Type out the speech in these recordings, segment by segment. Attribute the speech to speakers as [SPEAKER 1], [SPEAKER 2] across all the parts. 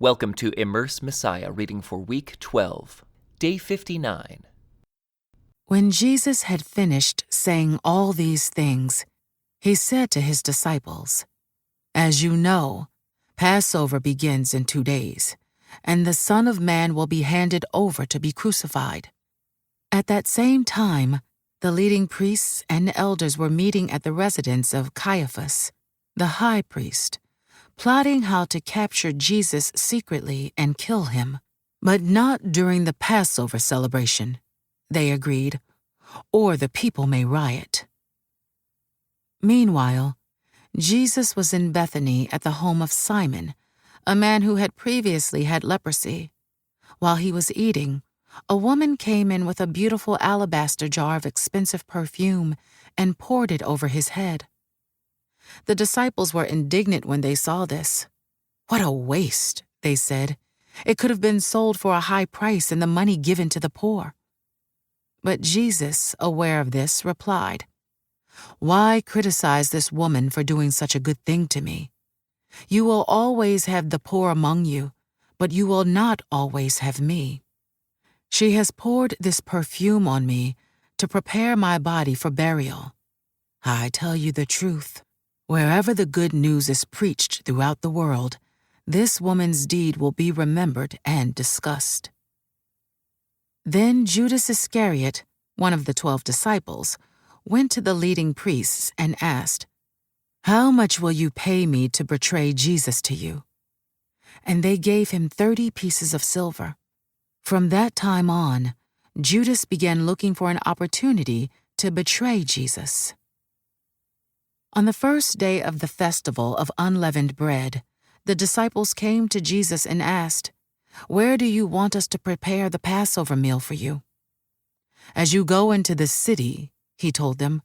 [SPEAKER 1] Welcome to Immerse Messiah reading for week 12, day 59.
[SPEAKER 2] When Jesus had finished saying all these things, he said to his disciples, "As you know, Passover begins in 2 days, and the Son of Man will be handed over to be crucified." At that same time, the leading priests and elders were meeting at the residence of Caiaphas, the high priest, plotting how to capture Jesus secretly and kill him, but not during the Passover celebration, they agreed, or the people may riot. Meanwhile, Jesus was in Bethany at the home of Simon, a man who had previously had leprosy. While he was eating, a woman came in with a beautiful alabaster jar of expensive perfume and poured it over his head. The disciples were indignant when they saw this. "What a waste," they said. "It could have been sold for a high price and the money given to the poor." But Jesus, aware of this, replied, "Why criticize this woman for doing such a good thing to me? You will always have the poor among you, but you will not always have me. She has poured this perfume on me to prepare my body for burial. I tell you the truth. Wherever the good news is preached throughout the world, this woman's deed will be remembered and discussed." Then Judas Iscariot, one of the 12 disciples, went to the leading priests and asked, "How much will you pay me to betray Jesus to you?" And they gave him 30 pieces of silver. From that time on, Judas began looking for an opportunity to betray Jesus. On the first day of the festival of unleavened bread, the disciples came to Jesus and asked, "Where do you want us to prepare the Passover meal for you?" "As you go into the city," he told them,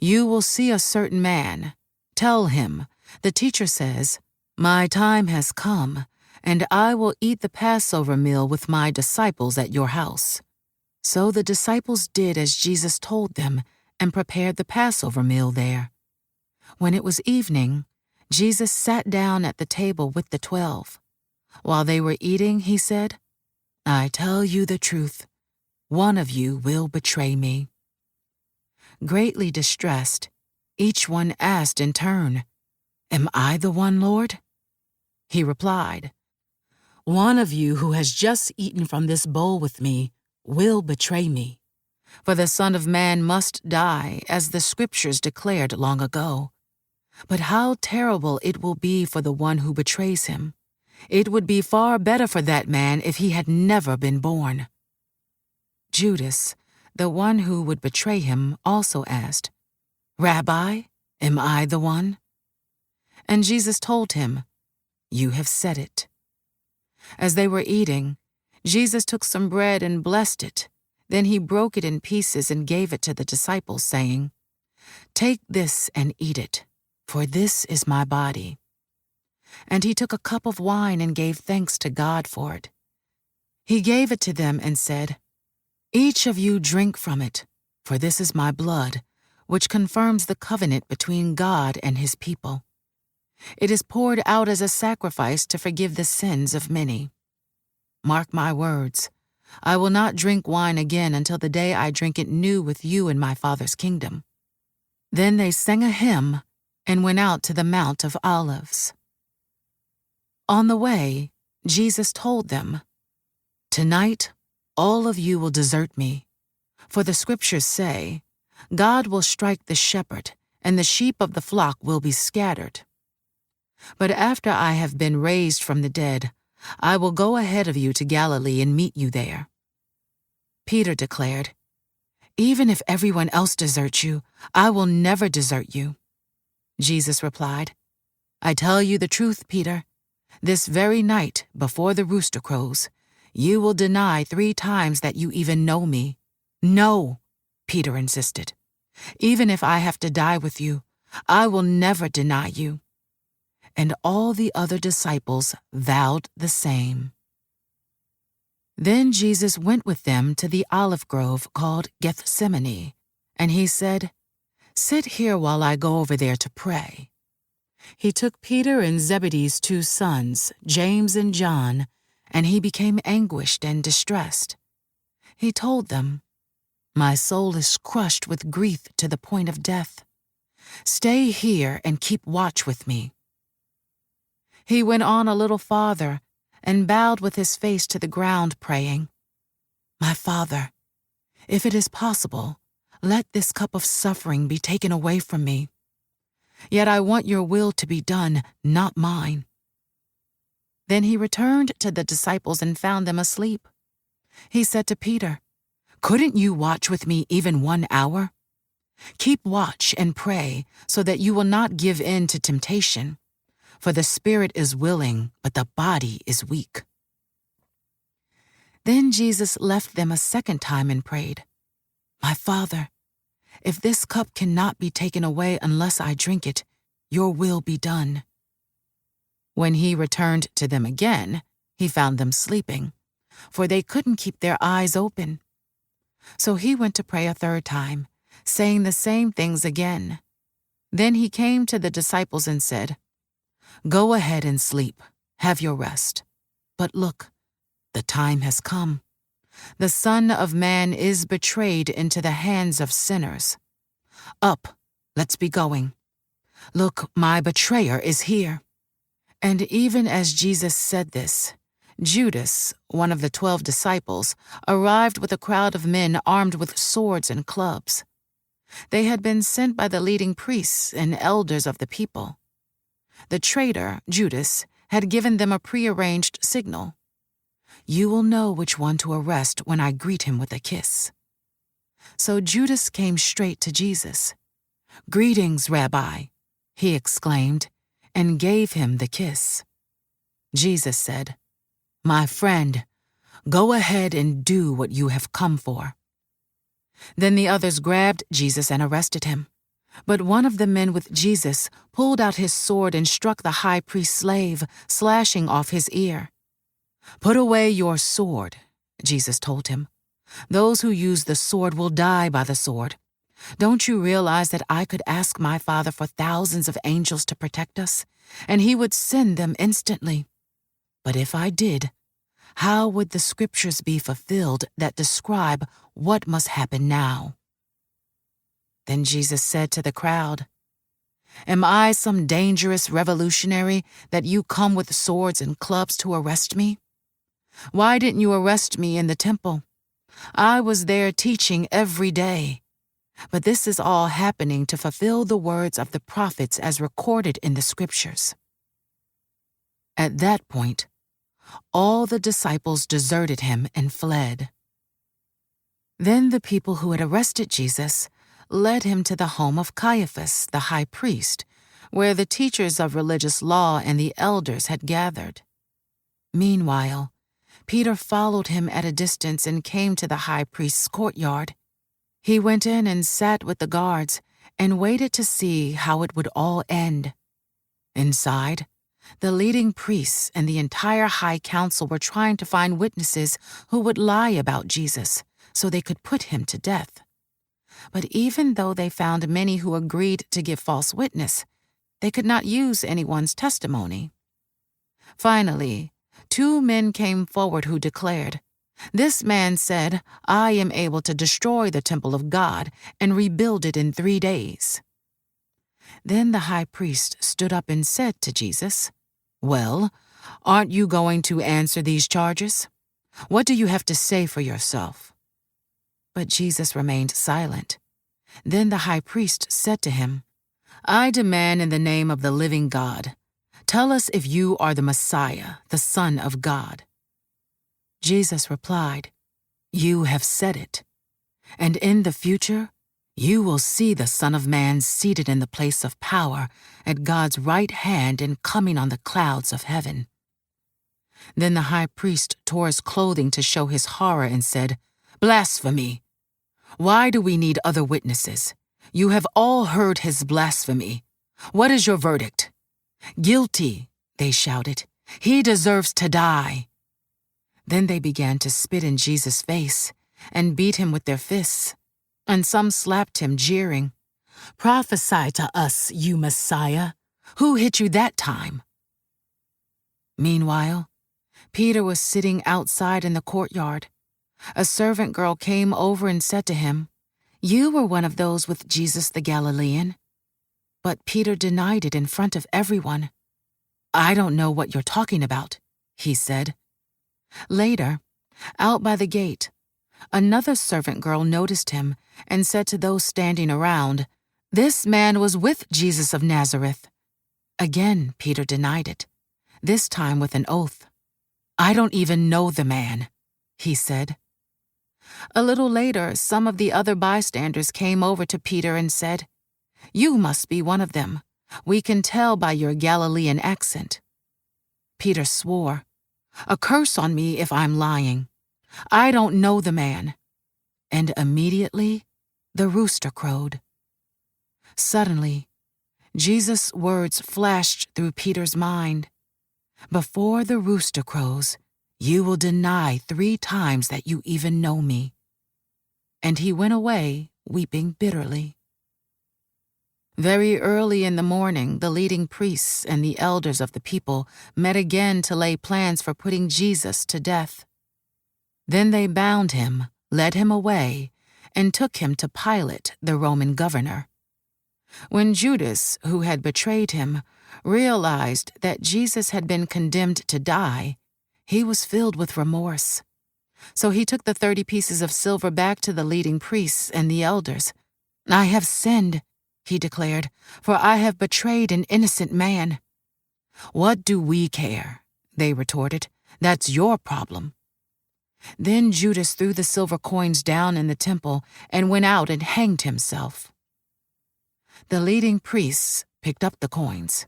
[SPEAKER 2] "you will see a certain man. Tell him, the teacher says, 'My time has come, and I will eat the Passover meal with my disciples at your house.'" So the disciples did as Jesus told them and prepared the Passover meal there. When it was evening, Jesus sat down at the table with the 12. While they were eating, he said, "I tell you the truth, one of you will betray me." Greatly distressed, each one asked in turn, "Am I the one, Lord?" He replied, "One of you who has just eaten from this bowl with me will betray me. For the Son of Man must die, as the Scriptures declared long ago. But how terrible it will be for the one who betrays him. It would be far better for that man if he had never been born." Judas, the one who would betray him, also asked, "Rabbi, am I the one?" And Jesus told him, "You have said it." As they were eating, Jesus took some bread and blessed it. Then he broke it in pieces and gave it to the disciples, saying, "Take this and eat it, for this is my body." And he took a cup of wine and gave thanks to God for it. He gave it to them and said, "Each of you drink from it, for this is my blood, which confirms the covenant between God and his people. It is poured out as a sacrifice to forgive the sins of many. Mark my words, I will not drink wine again until the day I drink it new with you in my Father's kingdom." Then they sang a hymn and went out to the Mount of Olives. On the way, Jesus told them, "Tonight, all of you will desert me, for the Scriptures say, 'God will strike the shepherd, and the sheep of the flock will be scattered.' But after I have been raised from the dead, I will go ahead of you to Galilee and meet you there." Peter declared, "Even if everyone else deserts you, I will never desert you." Jesus replied, "I tell you the truth, Peter. This very night, before the rooster crows, you will deny 3 times that you even know me." "No," Peter insisted. "Even if I have to die with you, I will never deny you." And all the other disciples vowed the same. Then Jesus went with them to the olive grove called Gethsemane, and he said, "Sit here while I go over there to pray." He took Peter and Zebedee's 2 sons, James and John, and he became anguished and distressed. He told them, "My soul is crushed with grief to the point of death. Stay here and keep watch with me." He went on a little farther and bowed with his face to the ground, praying, "My Father, if it is possible, let this cup of suffering be taken away from me. Yet I want your will to be done, not mine." Then he returned to the disciples and found them asleep. He said to Peter, "Couldn't you watch with me even 1 hour? Keep watch and pray so that you will not give in to temptation. For the spirit is willing, but the body is weak." Then Jesus left them a second time and prayed, "My Father, if this cup cannot be taken away unless I drink it, your will be done." When he returned to them again, he found them sleeping, for they couldn't keep their eyes open. So he went to pray a third time, saying the same things again. Then he came to the disciples and said, "Go ahead and sleep, have your rest. But look, the time has come. The Son of Man is betrayed into the hands of sinners. Up, let's be going. Look, my betrayer is here." And even as Jesus said this, Judas, one of the 12 disciples, arrived with a crowd of men armed with swords and clubs. They had been sent by the leading priests and elders of the people. The traitor, Judas, had given them a prearranged signal. "You will know which one to arrest when I greet him with a kiss." So Judas came straight to Jesus. "Greetings, Rabbi," he exclaimed, and gave him the kiss. Jesus said, "My friend, go ahead and do what you have come for." Then the others grabbed Jesus and arrested him. But one of the men with Jesus pulled out his sword and struck the high priest's slave, slashing off his ear. "Put away your sword," Jesus told him. "Those who use the sword will die by the sword. Don't you realize that I could ask my Father for thousands of angels to protect us, and he would send them instantly? But if I did, how would the scriptures be fulfilled that describe what must happen now?" Then Jesus said to the crowd, "Am I some dangerous revolutionary that you come with swords and clubs to arrest me? Why didn't you arrest me in the temple? I was there teaching every day. But this is all happening to fulfill the words of the prophets as recorded in the scriptures." At that point, all the disciples deserted him and fled. Then the people who had arrested Jesus led him to the home of Caiaphas, the high priest, where the teachers of religious law and the elders had gathered. Meanwhile, Peter followed him at a distance and came to the high priest's courtyard. He went in and sat with the guards and waited to see how it would all end. Inside, the leading priests and the entire high council were trying to find witnesses who would lie about Jesus so they could put him to death. But even though they found many who agreed to give false witness, they could not use anyone's testimony. Finally, 2 men came forward who declared, "This man said, 'I am able to destroy the temple of God and rebuild it in 3 days.'" Then the high priest stood up and said to Jesus, "Well, aren't you going to answer these charges? What do you have to say for yourself?" But Jesus remained silent. Then the high priest said to him, "I demand in the name of the living God, tell us if you are the Messiah, the Son of God." Jesus replied, "You have said it. And in the future, you will see the Son of Man seated in the place of power at God's right hand and coming on the clouds of heaven." Then the high priest tore his clothing to show his horror and said, "Blasphemy! Why do we need other witnesses? You have all heard his blasphemy. What is your verdict?" "Guilty," they shouted. "He deserves to die." Then they began to spit in Jesus' face and beat him with their fists, and some slapped him, jeering, "Prophesy to us, you Messiah. Who hit you that time?" Meanwhile, Peter was sitting outside in the courtyard. A servant girl came over and said to him, "You were one of those with Jesus the Galilean." But Peter denied it in front of everyone. "I don't know what you're talking about," he said. Later, out by the gate, another servant girl noticed him and said to those standing around, "This man was with Jesus of Nazareth." Again, Peter denied it, this time with an oath. "I don't even know the man," he said. A little later, some of the other bystanders came over to Peter and said, "You must be one of them. We can tell by your Galilean accent." Peter swore, "A curse on me if I'm lying. I don't know the man." And immediately, the rooster crowed. Suddenly, Jesus' words flashed through Peter's mind. "Before the rooster crows, you will deny 3 times that you even know me." And he went away, weeping bitterly. Very early in the morning, the leading priests and the elders of the people met again to lay plans for putting Jesus to death. Then they bound him, led him away, and took him to Pilate, the Roman governor. When Judas, who had betrayed him, realized that Jesus had been condemned to die, he was filled with remorse. So he took the 30 pieces of silver back to the leading priests and the elders. "I have sinned," he declared, "for I have betrayed an innocent man." "What do we care?" they retorted. "That's your problem." Then Judas threw the silver coins down in the temple and went out and hanged himself. The leading priests picked up the coins.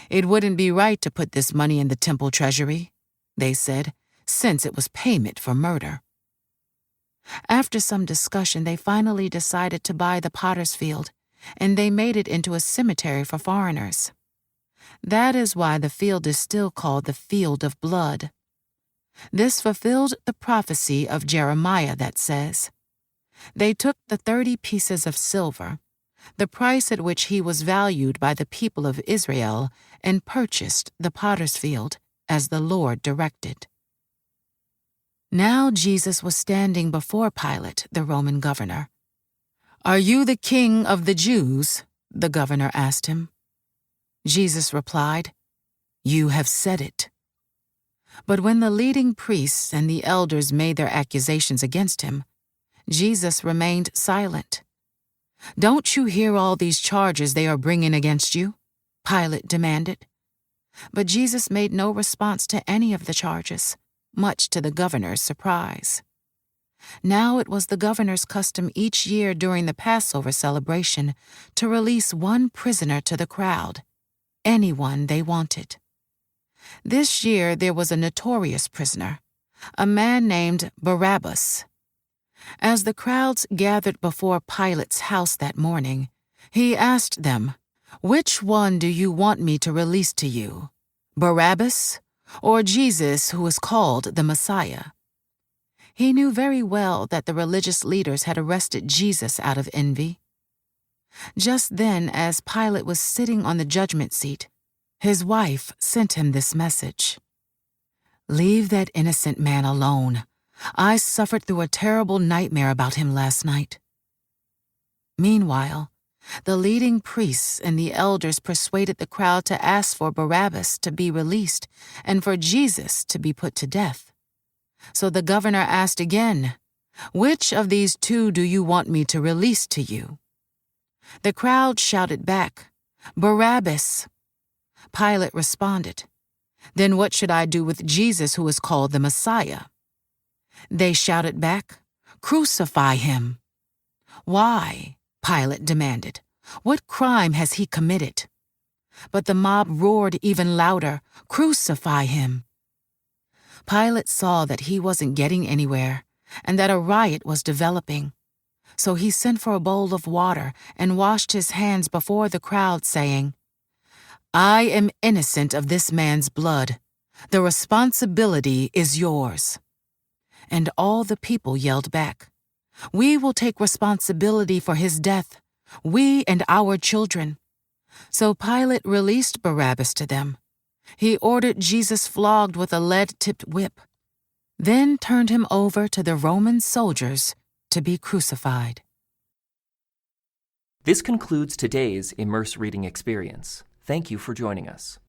[SPEAKER 2] "It wouldn't be right to put this money in the temple treasury," they said, "since it was payment for murder." After some discussion, they finally decided to buy the potter's field, and they made it into a cemetery for foreigners. That is why the field is still called the Field of Blood. This fulfilled the prophecy of Jeremiah that says, "They took the 30 pieces of silver, the price at which he was valued by the people of Israel, and purchased the potter's field, as the Lord directed." Now Jesus was standing before Pilate, the Roman governor. "Are you the king of the Jews?" the governor asked him. Jesus replied, "You have said it." But when the leading priests and the elders made their accusations against him, Jesus remained silent. "Don't you hear all these charges they are bringing against you?" Pilate demanded. But Jesus made no response to any of the charges, much to the governor's surprise. Now it was the governor's custom each year during the Passover celebration to release one prisoner to the crowd, anyone they wanted. This year there was a notorious prisoner, a man named Barabbas. As the crowds gathered before Pilate's house that morning, he asked them, "Which one do you want me to release to you, Barabbas or Jesus, who is called the Messiah?" He knew very well that the religious leaders had arrested Jesus out of envy. Just then, as Pilate was sitting on the judgment seat, his wife sent him this message: "Leave that innocent man alone. I suffered through a terrible nightmare about him last night." Meanwhile, the leading priests and the elders persuaded the crowd to ask for Barabbas to be released and for Jesus to be put to death. So the governor asked again, "Which of these 2 do you want me to release to you?" The crowd shouted back, "Barabbas." Pilate responded, "Then what should I do with Jesus, who is called the Messiah?" They shouted back, "Crucify him." "Why?" Pilate demanded. "What crime has he committed?" But the mob roared even louder, "Crucify him." Pilate saw that he wasn't getting anywhere and that a riot was developing. So he sent for a bowl of water and washed his hands before the crowd, saying, "I am innocent of this man's blood. The responsibility is yours." And all the people yelled back, "We will take responsibility for his death, we and our children." So Pilate released Barabbas to them. He ordered Jesus flogged with a lead-tipped whip, then turned him over to the Roman soldiers to be crucified.
[SPEAKER 1] This concludes today's Immerse reading experience. Thank you for joining us.